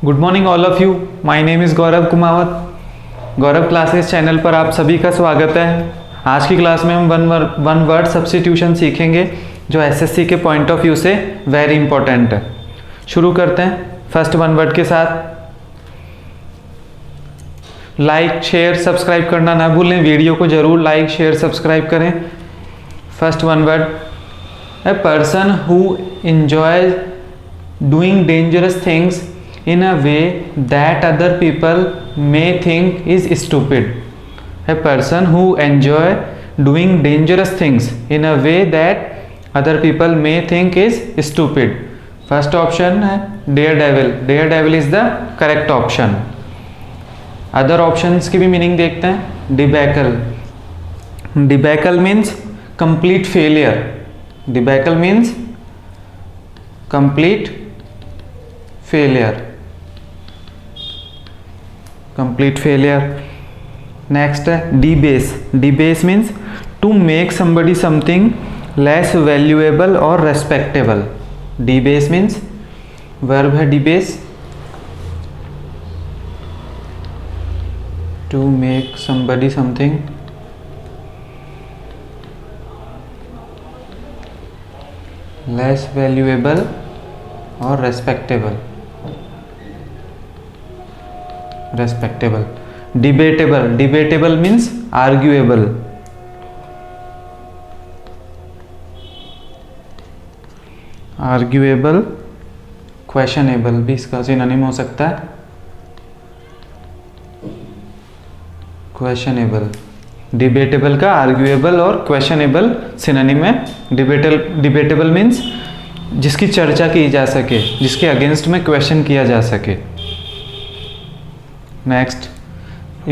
Good morning all of you. My name is Gaurav Kumawat. Gaurav classes channel पर आप सभी का स्वागत है। आज की क्लास में हम वन वर्ड सब्स्टिट्यूशन सीखेंगे जो एसएससी के पॉइंट ऑफ व्यू से वेरी इंपॉर्टेंट है। शुरू करते हैं फर्स्ट वन वर्ड के साथ। लाइक शेयर सब्सक्राइब करना ना भूलें, वीडियो को जरूर लाइक शेयर सब्सक्राइब करें। First one word, a person who enjoy doing dangerous things in a way that other people may think is stupid. A person who enjoy doing dangerous things in a way that other people may think is stupid. First option है daredevil. Daredevil is the correct option. Other options की भी meaning देखते हैं। debacle. Debacle means complete failure. Debacle means complete failure. Complete failure. Next है debase. Debase means to make somebody something less valuable or respectable. Debase means verb है debase, to make somebody something less valuable or respectable. Debatable means arguable. Questionable भी इसका synonym हो सकता है। Questionable, debatable का arguable और questionable synonym है। Debatable means जिसकी चर्चा की जा सके, जिसके अगेंस्ट में क्वेश्चन किया जा सके। Next,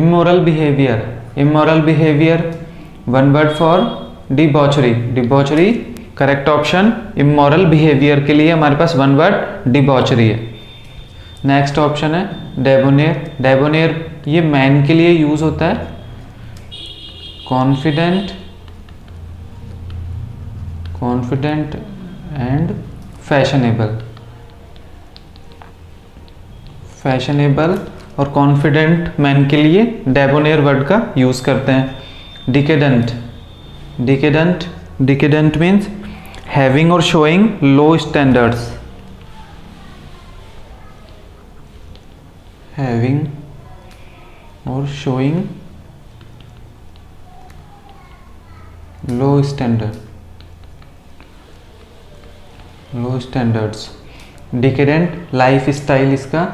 immoral behavior. Immoral behavior, one word for debauchery. Debauchery correct option. immoral behavior के लिए हमारे पास वन वर्ड debauchery है। नेक्स्ट ऑप्शन है debonair. Debonair ये मैन के लिए यूज होता है। कॉन्फिडेंट एंड फैशनेबल और कॉन्फिडेंट मैन के लिए डेबोनेयर वर्ड का यूज करते हैं। डिकेडेंट मीन्स हैविंग और शोइंग लो स्टैंडर्ड्स। हैविंग और शोइंग लो स्टैंडर्ड्स। डिकेडेंट लाइफ स्टाइल इसका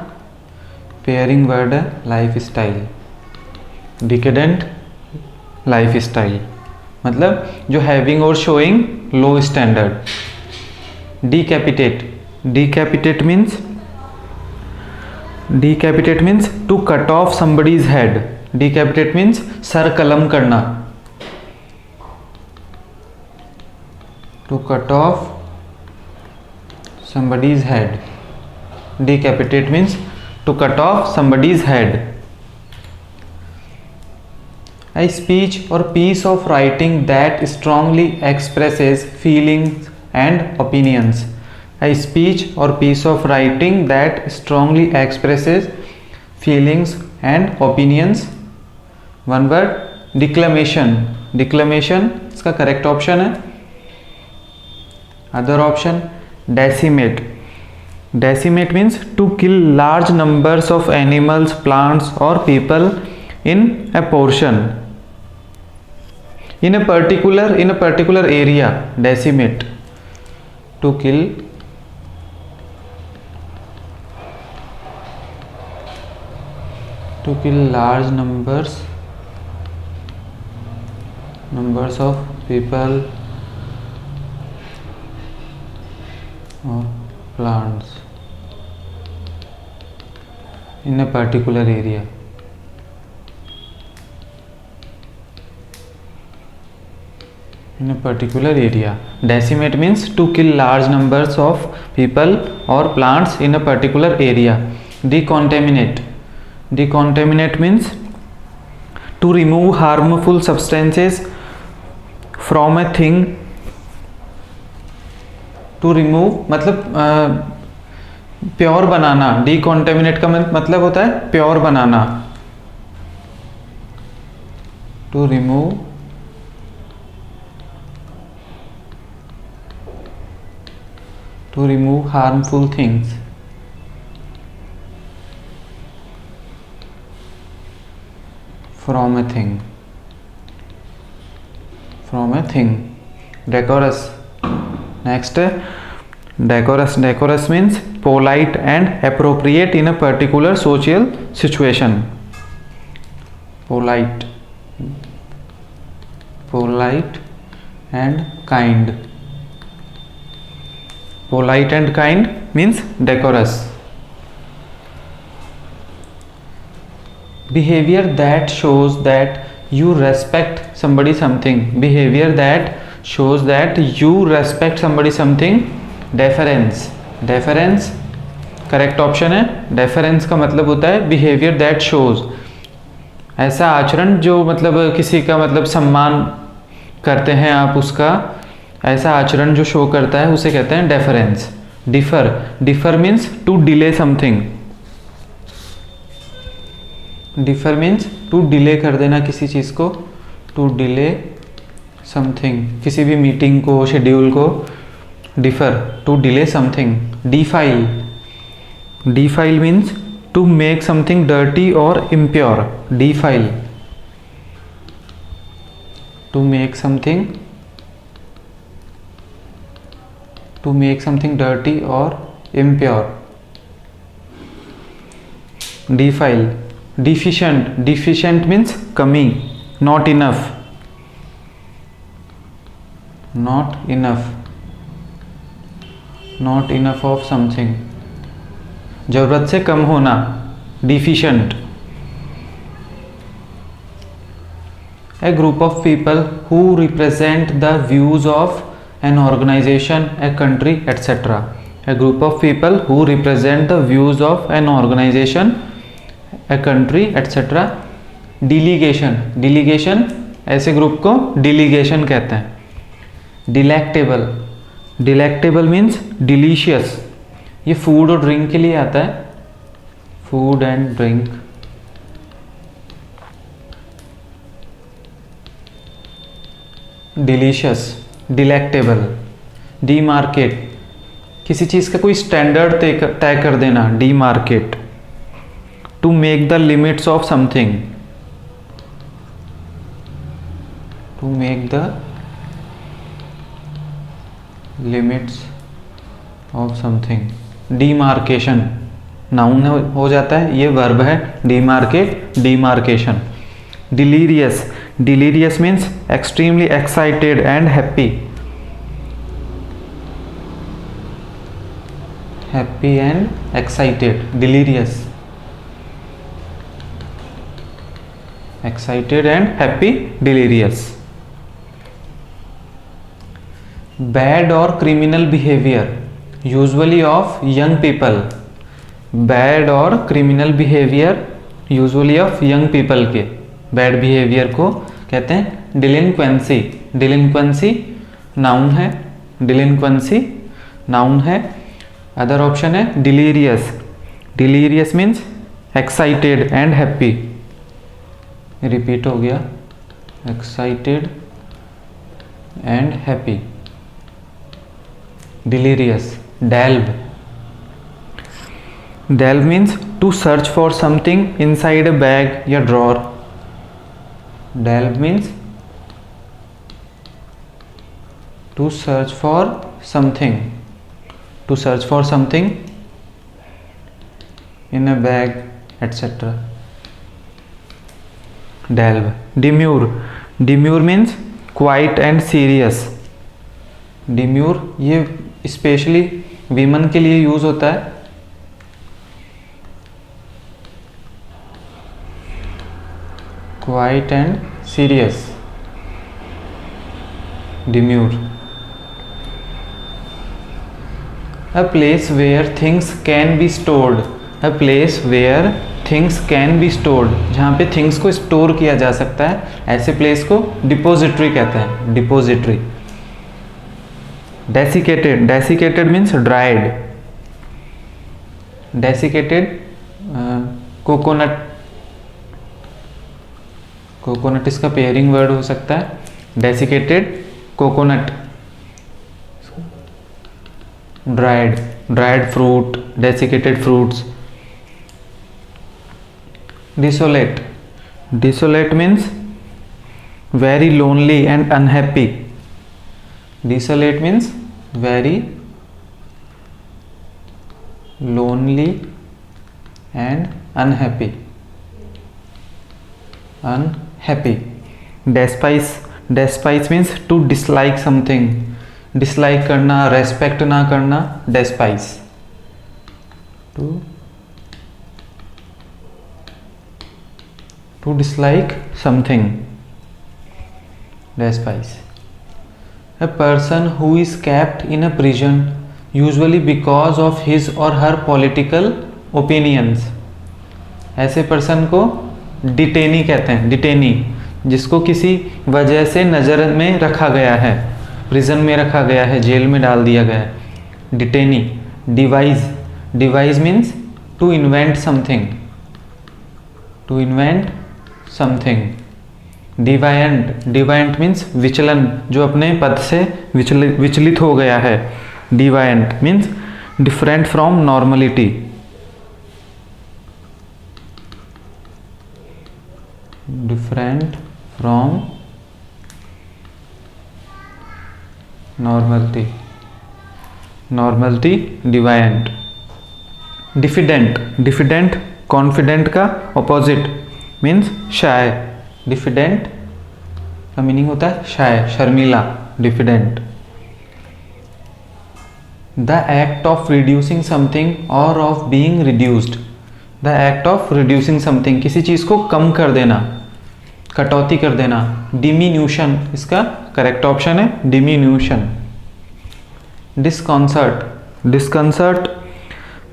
पेयरिंग वर्ड है, life style. Decadent life style मतलब जो हैविंग और showing low standard. Decapitate means to cut off somebody's head. Decapitate means सर कलम करना। To cut off somebody's head. Decapitate means to cut off somebody's head. A speech or piece of writing that strongly expresses feelings and opinions. A speech or piece of writing that strongly expresses feelings and opinions. One word declamation. Declamation इसका correct option है। Other option decimate. Decimate means to kill large numbers of animals, plants or people in a portion, in a particular area. Decimate, to kill large numbers of people or plants in a particular area. Decimate means to kill large numbers of people or plants in a particular area. Decontaminate means to remove harmful substances from a thing. To remove मतलब pure बनाना, decontaminate का मतलब होता है pure बनाना, to remove harmful things from a thing. Decorous. Next, decorous means polite and appropriate in a particular social situation. Polite and kind. Polite and kind means decorous. Behavior that shows that you respect somebody something. Behavior that shows that you respect somebody something. Deference. Correct option है। Deference का मतलब होता है behaviour that shows, ऐसा आचरण जो मतलब किसी का मतलब सम्मान करते हैं आप, उसका ऐसा आचरण जो शो करता है उसे कहते हैं deference. Defer means to delay something. Defer means to delay कर देना किसी चीज़ को, टू डिले समथिंग, किसी भी मीटिंग को, शेड्यूल को। Defer, to delay something. Defile means to make something dirty और impure. Defile, to make something dirty और इम्प्योर। डिफाइल। डिफिशिएंट मीन्स कमी, नॉट इनफ ऑफ समथिंग, जरूरत से कम होना, deficient. A group of people who represent the views of an organization, a country, etcetera. A group of people who represent the views of an organization, a country, etcetera. Delegation, ऐसे group को delegation कहते हैं। Delectable means delicious, ये food और drink के लिए आता है, food and drink. Delicious, delectable. Demarcate, किसी चीज़ का कोई स्टैंडर्ड तय कर देना, demarcate. To make the limits of something, to make the limits of something. Demarcation noun हो जाता है, ये वर्ब है। Demarcate, demarcation. Delirious means extremely excited and happy and excited. Delirious, excited and happy, delirious. Bad or criminal behavior usually of young people. Bad or criminal behavior usually of young people के bad behavior को कहते हैं delinquency. delinquency noun है, delinquency noun है। Other option है delirious means excited and happy, repeat हो गया, excited and happy. Delirious. Delve means to search for something inside a bag या drawer. Delve means to search for something in a bag, etcetera. Delve. Demure means quiet and serious. Demure ये specially women के लिए use होता है। Quiet and serious, demure. A place where things can be stored. A place where things can be stored. जहाँ पे things को store किया जा सकता है, ऐसे place को depository कहते हैं, depository. Desiccated means dried. Desiccated coconut, coconut इसका पेयरिंग वर्ड हो सकता है, desiccated coconut, dried fruit, desiccated fruits. Desolate means very lonely and unhappy. Desolate means very lonely and unhappy. Despise means to dislike something, dislike करना, respect ना करना, despise. To dislike something, despise. A person who is kept in a prison usually because of his or her political opinions. ऐसे person को detainee कहते हैं, detainee, जिसको किसी वजह से नज़र में रखा गया है, प्रिजन में रखा गया है, जेल में डाल दिया गया है, detainee. Devise means to invent something, deviant means विचलन, जो अपने पद से विचलित हो गया है। Deviant means different from normality, different from normality, deviant. Diffident confident का ऑपोजिट मीन्स शाय। डिफिडेंट का मीनिंग होता है शाय, शर्मीला, diffident. The act of reducing something और of being reduced. The act of reducing something, किसी चीज़ को कम कर देना, कटौती कर देना। डिमिन्यूशन इसका करेक्ट ऑप्शन है, diminution. Disconcert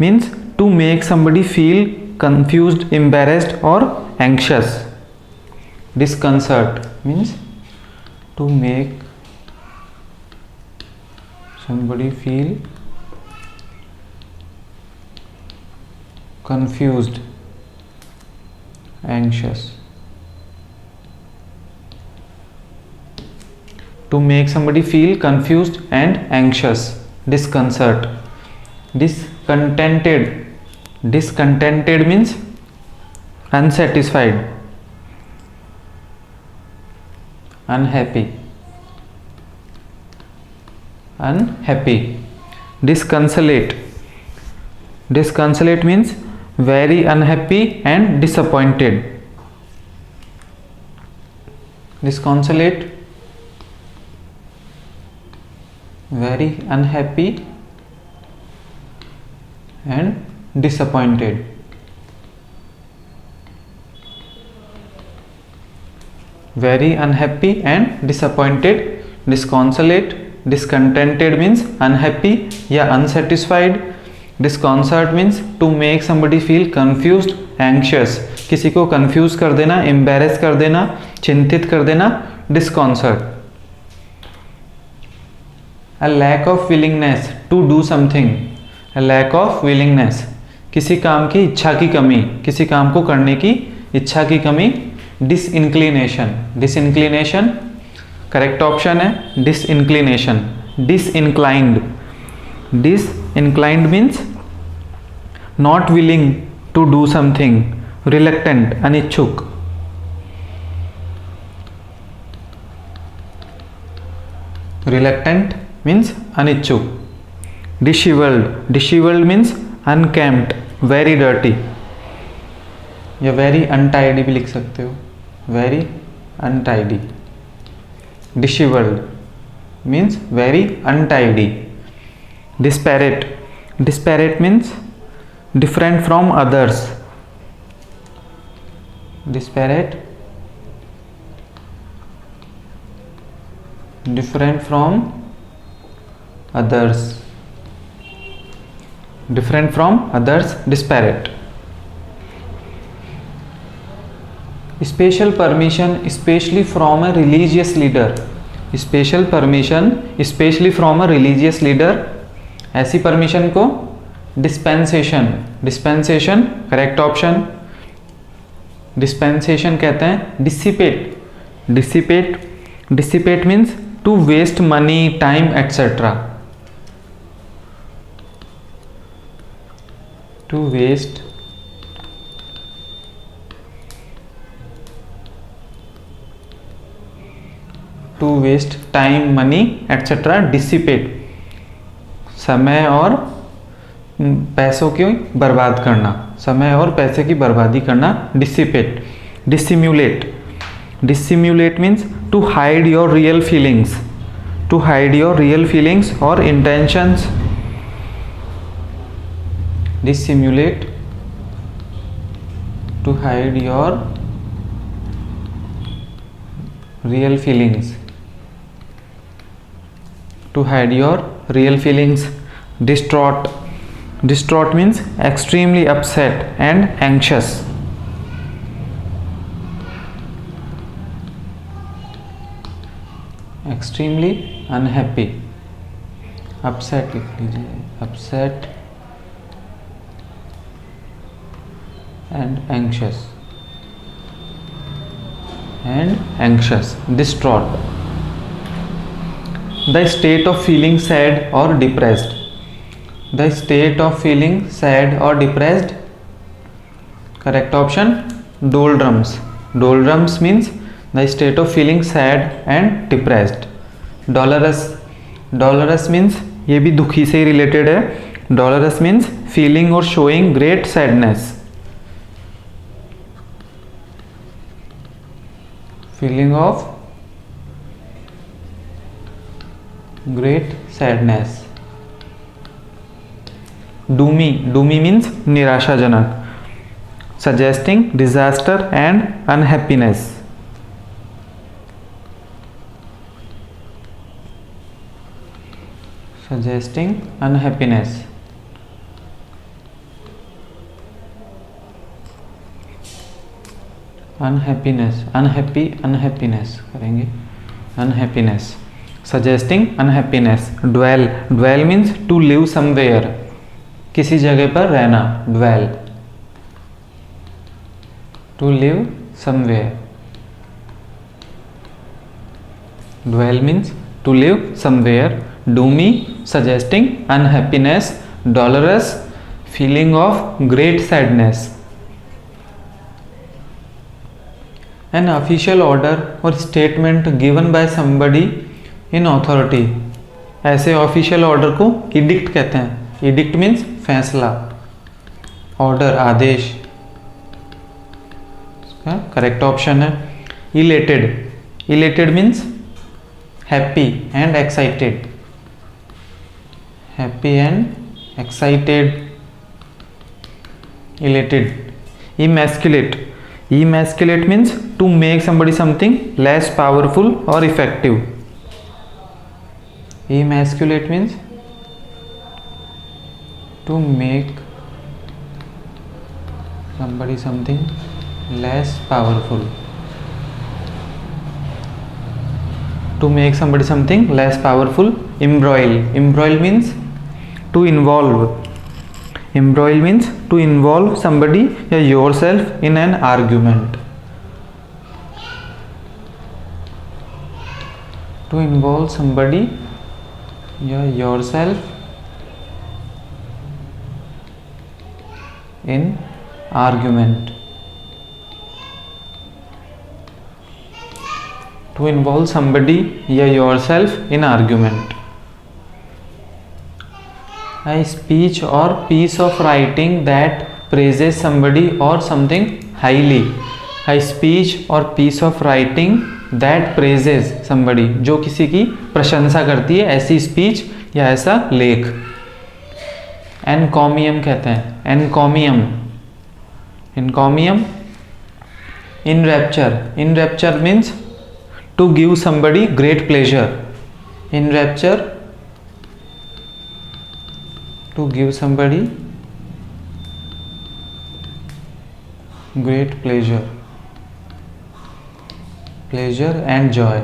means to make somebody feel confused, embarrassed और anxious. Disconcert means to make somebody feel confused, anxious. To make somebody feel confused and anxious. Disconcert. Discontented means unsatisfied, unhappy. Disconsolate means very unhappy and disappointed. Disconsolate, very unhappy and disappointed. Very unhappy and disappointed. Disconsolate, discontented means unhappy या unsatisfied. Disconcert means to make somebody feel confused, anxious. किसी को confuse कर देना, embarrass कर देना, चिंतित कर देना, disconcert. A lack of willingness to do something. A lack of willingness, किसी काम की इच्छा की कमी, किसी काम को करने की इच्छा की कमी। डिसइंक्लिनेशन करेक्ट ऑप्शन है, disinclination. Disinclined means not willing to do something, reluctant, अनिच्छुक। रिलक्टेंट मीन्स अनिच्छुक। Dishevelled means uncombed, very dirty, या वेरी अनटाइडी भी लिख सकते हो, very untidy. Dishevelled means very untidy. Disparate means different from others. Disparate, different from others, disparate. Special permission especially from a religious leader. Special permission especially from a religious leader, ऐसी permission को dispensation, dispensation correct option. Dispensation कहते हैं dissipate, dissipate, dissipate means to waste money, time etcetera, to waste time, money etcetera, dissipate समय और पैसों की बर्बाद करना, समय और पैसे की बर्बादी करना, dissipate. Dissimulate, dissimulate means to hide your real feelings, to hide your real feelings और intentions. Dissimulate, to hide your real feelings, to hide your real feelings. Distraught, distraught means extremely upset and anxious, extremely unhappy, upset लिख लीजिए, upset and anxious, distraught, the state of feeling sad or depressed, the state of feeling sad or depressed, correct option doldrums, doldrums means the state of feeling sad and depressed। dolorous, dolorous means ये भी दुखी से ही related है, dolorous means feeling or showing great sadness, feeling of great sadness। Doomy, doomy means निराशाजनक, suggesting disaster and unhappiness, suggesting unhappiness। Unhappiness, unhappiness, unhappiness करेंगे, unhappiness, suggesting unhappiness. Dwell, dwell means to live somewhere, किसी जगह पर रहना, dwell, to live somewhere, dwell means to live somewhere. Doomy suggesting unhappiness, dolorous feeling of great sadness. An official order or statement given by somebody in authority, ऐसे official order को edict कहते हैं। Edict means फैसला, order आदेश, correct option है elated. Elated means happy and excited, happy and excited, elated. Emasculate, emasculate means to make somebody something less powerful or effective, emasculate means to make somebody something less powerful, to make somebody something less powerful। embroil, embroil means to involve, embroil means to involve somebody or yourself in an argument, to involve somebody or yourself in argument, to involve somebody or yourself in argument। A speech or piece of writing that praises somebody or something highly, a speech or piece of writing that praises somebody, जो किसी की प्रशंसा करती है, ऐसी speech या ऐसा लेख। एनकॉमियम कहते हैं, encomium, encomium. Enrapture, enrapture means to give somebody great pleasure, in rapture to give somebody great pleasure, pleasure and joy,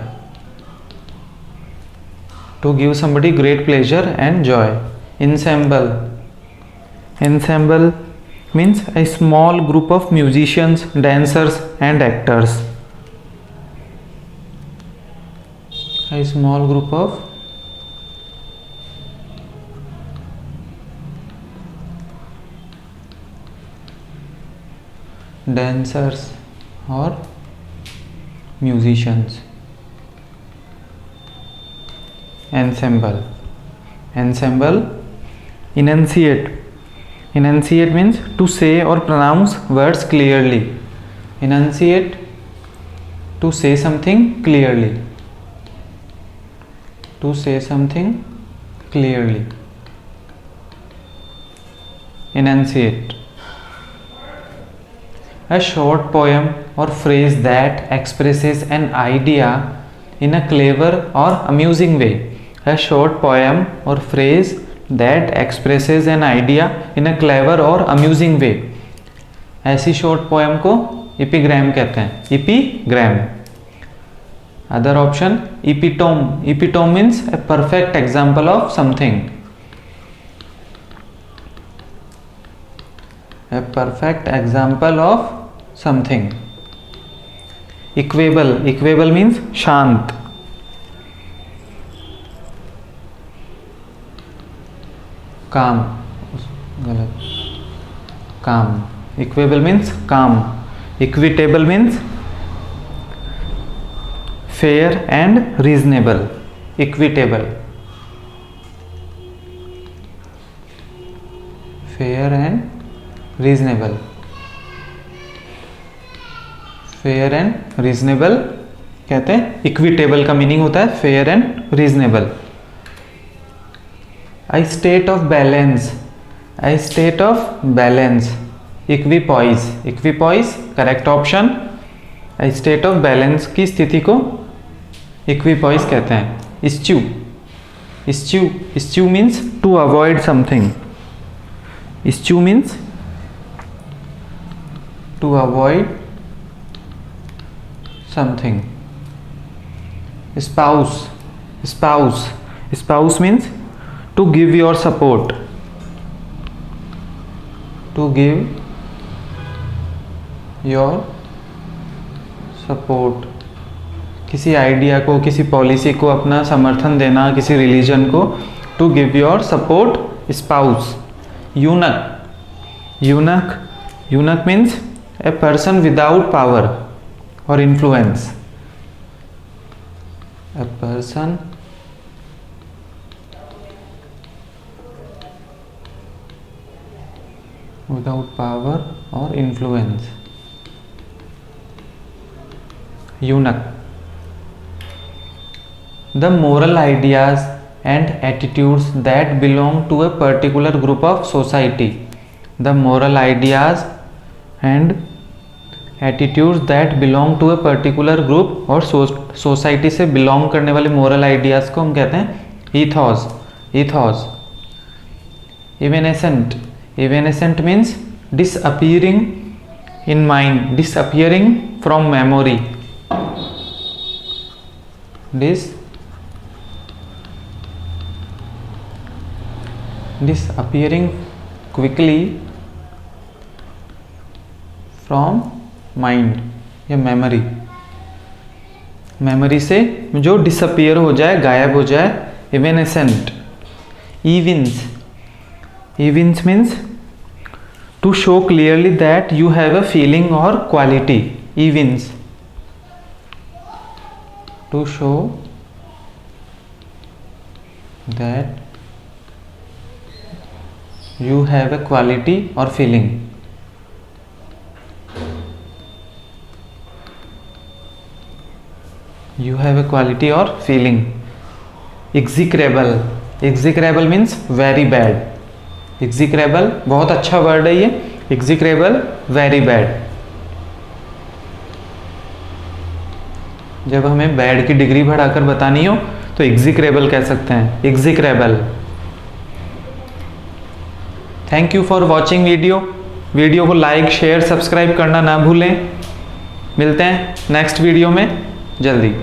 to give somebody great pleasure and joy। ensemble, ensemble means a small group of musicians, dancers and actors. A small group of dancers or musicians. Ensemble. Ensemble. Enunciate. Enunciate means to say or pronounce words clearly. Enunciate, to say something clearly. To say something clearly. Enunciate. A short poem or phrase that expresses an idea in a clever or amusing way. A short poem or phrase that expresses an idea in a clever or amusing way. ऐसी short poem को epigram कहते हैं. Epigram. Other option epitome. Epitome means a perfect example of something. A perfect example of something. Equable. Equable means शांत. calm. गलत. calm. Equable means calm. Equitable means fair and reasonable. Equitable. Fair and reasonable. Fair and reasonable कहते हैं. Equitable का meaning होता है fair and reasonable. A state of balance. A state of balance. Equipoise. Equipoise correct option. A state of balance की स्थिति को equipoise कहते हैं. Eschew. Eschew. Eschew means to avoid something. Eschew means to avoid something. Spouse. Spouse. Spouse means to give your support. To give your support. किसी idea को, किसी policy को अपना समर्थन देना, किसी रिलीजन को. To give your support. Spouse. Eunuch. Eunuch. Eunuch means a person without power or influence. A person without power or influence. Eunuch. The moral ideas and attitudes that belong to a particular group of society. The moral ideas and attitudes that belong to a particular group और society से belong करने वाले moral ideas को हम कहते हैं ethos. Ethos. Evanescent. Evanescent means disappearing in mind. Disappearing from memory. Disappearing quickly from mind या memory. Memory से जो डिसअपियर हो जाए, गायब हो जाए. Evanescent. Evince. Evince means to show clearly that you have a feeling और quality. Evince. To show that you have a quality और feeling. You have a quality or feeling. Execrable. Execrable means very bad. Execrable बहुत अच्छा word है ये. Execrable very bad. जब हमें bad की degree बढ़ाकर बतानी हो तो execrable कह सकते हैं. Execrable. Thank you for watching video. Video को लाइक, शेयर, सब्सक्राइब करना ना भूलें. मिलते हैं नेक्स्ट वीडियो में जल्दी.